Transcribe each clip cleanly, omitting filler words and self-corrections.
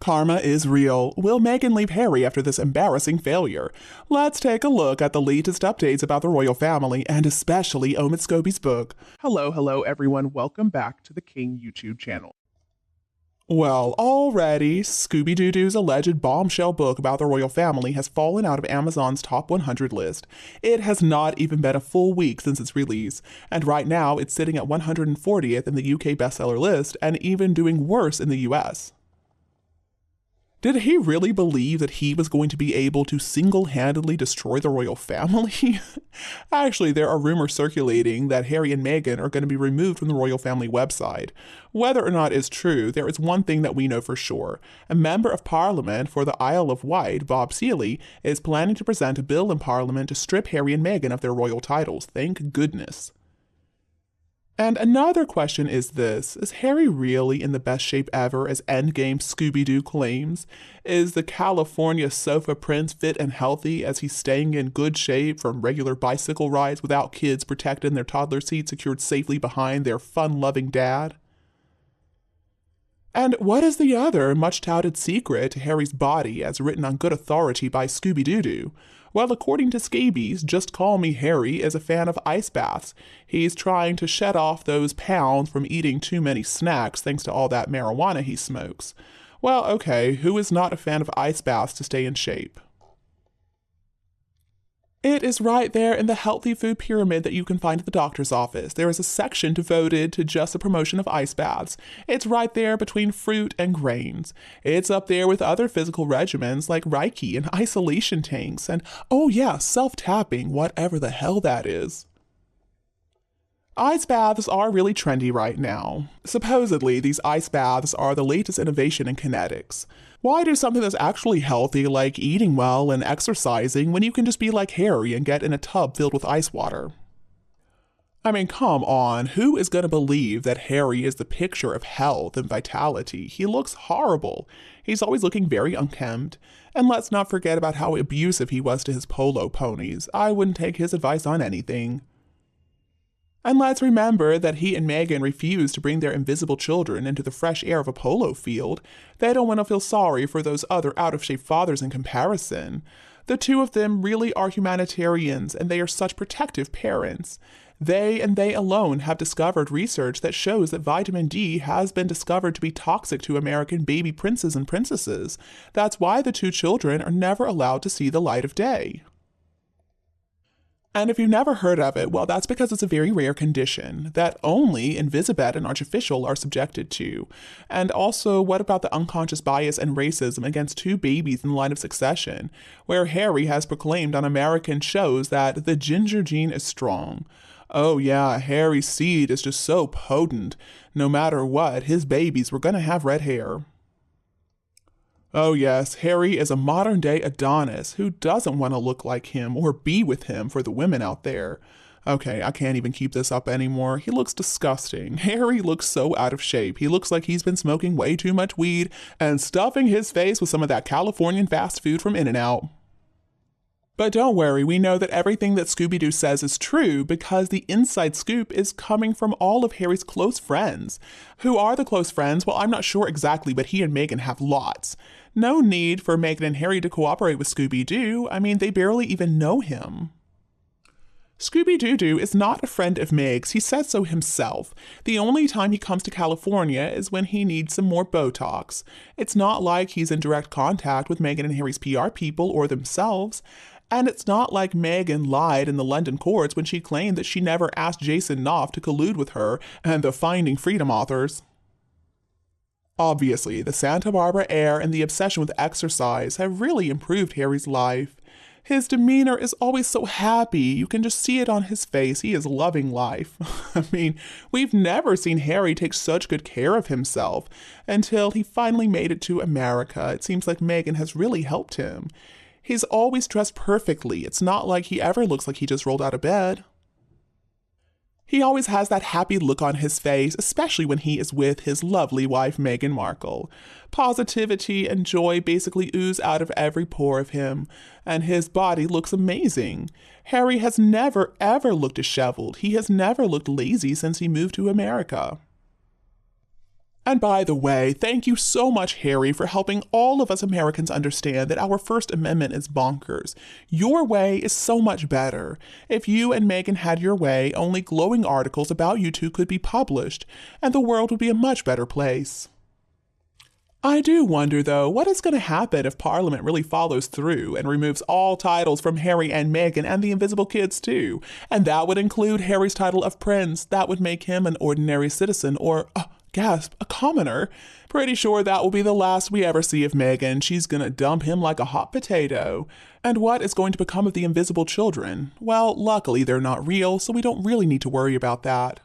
Karma is real. Will Meghan leave Harry after this embarrassing failure? Let's take a look at the latest updates about the royal family and especially Omid Scobie's book. Hello everyone. Welcome back to the King YouTube channel. Well, already, Scooby-Doo-Doo's alleged bombshell book about the royal family has fallen out of Amazon's top 100 list. It has not even been a full week since its release, and right now it's sitting at 140th in the UK bestseller list and even doing worse in the US. Did he really believe that he was going to be able to single-handedly destroy the royal family? Actually, there are rumors circulating that Harry and Meghan are going to be removed from the royal family website. Whether or not is true, there is one thing that we know for sure. A member of Parliament for the Isle of Wight, Bob Seeley, is planning to present a bill in Parliament to strip Harry and Meghan of their royal titles. Thank goodness. And another question is this: is Harry really in the best shape ever, as Endgame Scooby-Doo claims? Is the California sofa prince fit and healthy, as he's staying in good shape from regular bicycle rides without kids protected in their toddler seat secured safely behind their fun-loving dad? And what is the other much-touted secret to Harry's body, as written on good authority by Scooby-Doo-Doo? Well, according to Scabies, Just Call Me Harry is a fan of ice baths. He's trying to shed off those pounds from eating too many snacks thanks to all that marijuana he smokes. Well, okay, who is not a fan of ice baths to stay in shape? It is right there in the healthy food pyramid that you can find at the doctor's office. There is a section devoted to just the promotion of ice baths. It's right there between fruit and grains. It's up there with other physical regimens like Reiki and isolation tanks and, oh yeah, self-tapping, whatever the hell that is. Ice baths are really trendy right now. Supposedly, these ice baths are the latest innovation in kinetics. Why do something that's actually healthy, like eating well and exercising, when you can just be like Harry and get in a tub filled with ice water? I mean, come on, who is going to believe that Harry is the picture of health and vitality? He looks horrible. He's always looking very unkempt. And let's not forget about how abusive he was to his polo ponies. I wouldn't take his advice on anything. And let's remember that he and Meghan refused to bring their invisible children into the fresh air of a polo field. They don't want to feel sorry for those other out-of-shape fathers in comparison. The two of them really are humanitarians, and they are such protective parents. They and they alone have discovered research that shows that vitamin D has been discovered to be toxic to American baby princes and princesses. That's why the two children are never allowed to see the light of day. And if you've never heard of it, well, that's because it's a very rare condition that only Invisibed and Artificial are subjected to. And also, what about the unconscious bias and racism against two babies in the line of succession, where Harry has proclaimed on American shows that the ginger gene is strong? Oh yeah, Harry's seed is just so potent. No matter what, his babies were gonna have red hair. Oh yes, Harry is a modern-day Adonis who doesn't want to look like him or be with him for the women out there. Okay, I can't even keep this up anymore. He looks disgusting. Harry looks so out of shape. He looks like he's been smoking way too much weed and stuffing his face with some of that Californian fast food from In-N-Out. But don't worry, we know that everything that Scooby-Doo says is true because the inside scoop is coming from all of Harry's close friends. Who are the close friends? Well, I'm not sure exactly, but he and Meghan have lots. No need for Meghan and Harry to cooperate with Scooby-Doo. I mean, they barely even know him. Scooby-Doo-Doo is not a friend of Meg's. He says so himself. The only time he comes to California is when he needs some more Botox. It's not like he's in direct contact with Meghan and Harry's PR people or themselves. And it's not like Meghan lied in the London courts when she claimed that she never asked Jason Knopf to collude with her and the Finding Freedom authors. Obviously, the Santa Barbara air and the obsession with exercise have really improved Harry's life. His demeanor is always so happy. You can just see it on his face. He is loving life. I mean, we've never seen Harry take such good care of himself until he finally made it to America. It seems like Meghan has really helped him. He's always dressed perfectly. It's not like he ever looks like he just rolled out of bed. He always has that happy look on his face, especially when he is with his lovely wife, Meghan Markle. Positivity and joy basically ooze out of every pore of him, and his body looks amazing. Harry has never, ever looked disheveled. He has never looked lazy since he moved to America. And by the way, thank you so much, Harry, for helping all of us Americans understand that our First Amendment is bonkers. Your way is so much better. If you and Meghan had your way, only glowing articles about you two could be published, and the world would be a much better place. I do wonder, though, what is going to happen if Parliament really follows through and removes all titles from Harry and Meghan and the Invisible Kids, too. And that would include Harry's title of Prince. That would make him an ordinary citizen or, gasp, a commoner. Pretty sure that will be the last we ever see of Meghan. She's going to dump him like a hot potato. And what is going to become of the invisible children? Well, luckily they're not real, so we don't really need to worry about that.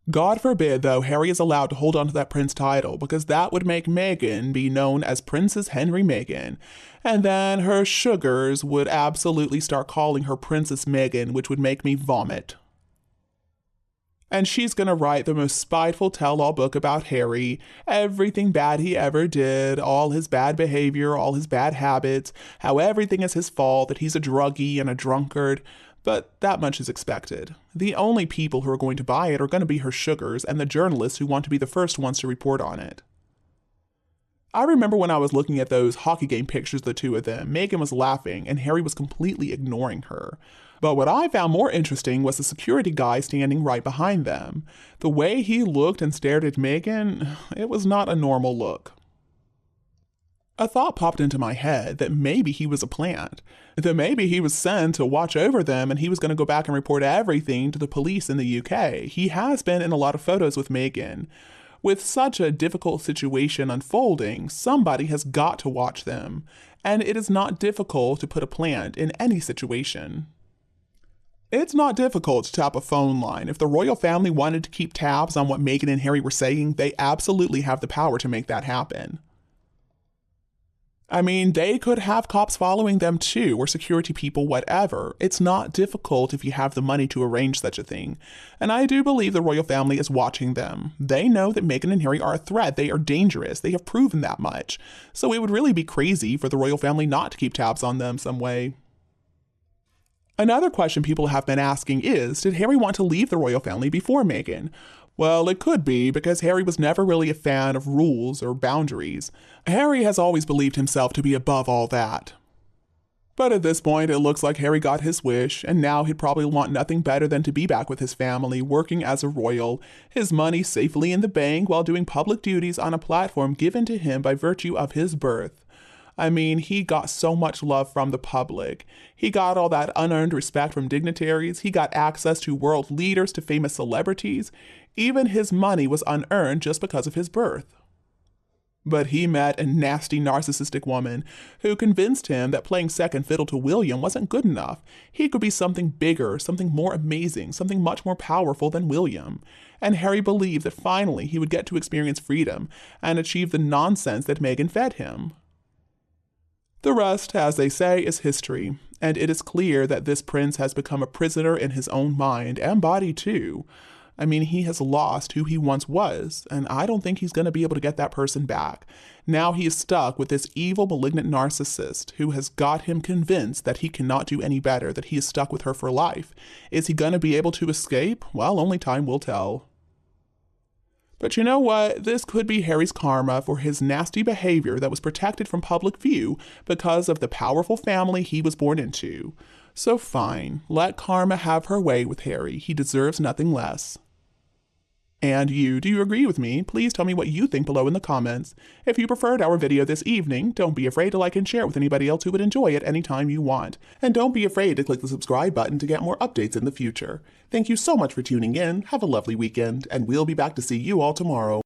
God forbid, though, Harry is allowed to hold on to that prince title, because that would make Meghan be known as Princess Henry Meghan. And then her sugars would absolutely start calling her Princess Meghan, which would make me vomit. And she's going to write the most spiteful tell-all book about Harry, everything bad he ever did, all his bad behavior, all his bad habits, how everything is his fault, that he's a druggie and a drunkard. But that much is expected. The only people who are going to buy it are going to be her sugars and the journalists who want to be the first ones to report on it. I remember when I was looking at those hockey game pictures of the two of them, Meghan was laughing and Harry was completely ignoring her. But what I found more interesting was the security guy standing right behind them. The way he looked and stared at Meghan, it was not a normal look. A thought popped into my head that maybe he was a plant, that maybe he was sent to watch over them and he was going to go back and report everything to the police in the UK. He has been in a lot of photos with Meghan. With such a difficult situation unfolding, somebody has got to watch them, and it is not difficult to put a plant in any situation. It's not difficult to tap a phone line. If the royal family wanted to keep tabs on what Meghan and Harry were saying, they absolutely have the power to make that happen. I mean, they could have cops following them too, or security people, whatever. It's not difficult if you have the money to arrange such a thing. And I do believe the royal family is watching them. They know that Meghan and Harry are a threat. They are dangerous. They have proven that much. So it would really be crazy for the royal family not to keep tabs on them some way. Another question people have been asking is, did Harry want to leave the royal family before Meghan? Well, it could be, because Harry was never really a fan of rules or boundaries. Harry has always believed himself to be above all that. But at this point, it looks like Harry got his wish, and now he'd probably want nothing better than to be back with his family, working as a royal, his money safely in the bank while doing public duties on a platform given to him by virtue of his birth. I mean, he got so much love from the public. He got all that unearned respect from dignitaries. He got access to world leaders, to famous celebrities. Even his money was unearned just because of his birth. But he met a nasty narcissistic woman who convinced him that playing second fiddle to William wasn't good enough. He could be something bigger, something more amazing, something much more powerful than William. And Harry believed that finally he would get to experience freedom and achieve the nonsense that Meghan fed him. The rest, as they say, is history, and it is clear that this prince has become a prisoner in his own mind and body too. I mean, he has lost who he once was, and I don't think he's going to be able to get that person back. Now he is stuck with this evil, malignant narcissist who has got him convinced that he cannot do any better, that he is stuck with her for life. Is he going to be able to escape? Well, only time will tell. But you know what? This could be Harry's karma for his nasty behavior that was protected from public view because of the powerful family he was born into. So fine, let karma have her way with Harry. He deserves nothing less. And you, do you agree with me? Please tell me what you think below in the comments. If you preferred our video this evening, don't be afraid to like and share it with anybody else who would enjoy it anytime you want. And don't be afraid to click the subscribe button to get more updates in the future. Thank you so much for tuning in, have a lovely weekend, and we'll be back to see you all tomorrow.